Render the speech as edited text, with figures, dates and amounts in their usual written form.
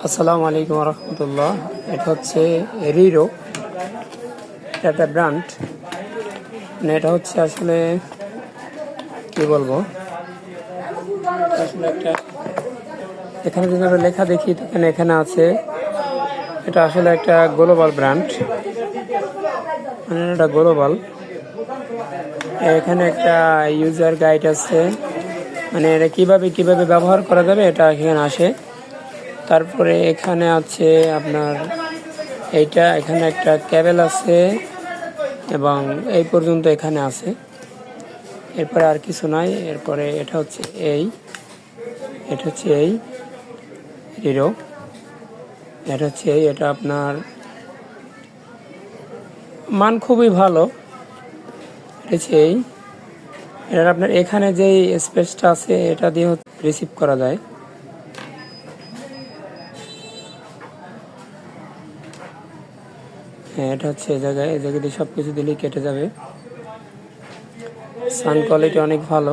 আসসালামু আলাইকুম রহমতুল্লাহ। এটা হচ্ছে রিরো, এটা একটা ব্র্যান্ড। মানে এটা হচ্ছে আসলে কি বলবো, আসলে একটা এখানে যদি আমরা লেখা দেখি তখন এখানে আছে এটা আসলে একটা গ্লোবাল ব্র্যান্ড, মানে এটা গ্লোবাল। এখানে একটা ইউজার গাইড আছে, মানে এটা কিভাবে ব্যবহার করা যাবে এটা এখানে আসে। তারপরে এখানে আছে আপনার এখানে একটা কেবল আছে এবং এই পর্যন্ত এখানে আছে, এরপরে আর কিছু নাই। এরপরে এটা হচ্ছে এই হিরো, এটা আপনার মান খুবই ভালো। এটা হচ্ছে এটা আপনার এখানে যেই স্পেসটা আছে এটা দিয়ে রিসিভ করা যায়। হ্যাঁ, এটা হচ্ছে এই জায়গায় দিয়ে সব কিছু দিলেই কেটে যাবে। সাউন্ড কোয়ালিটি অনেক ভালো।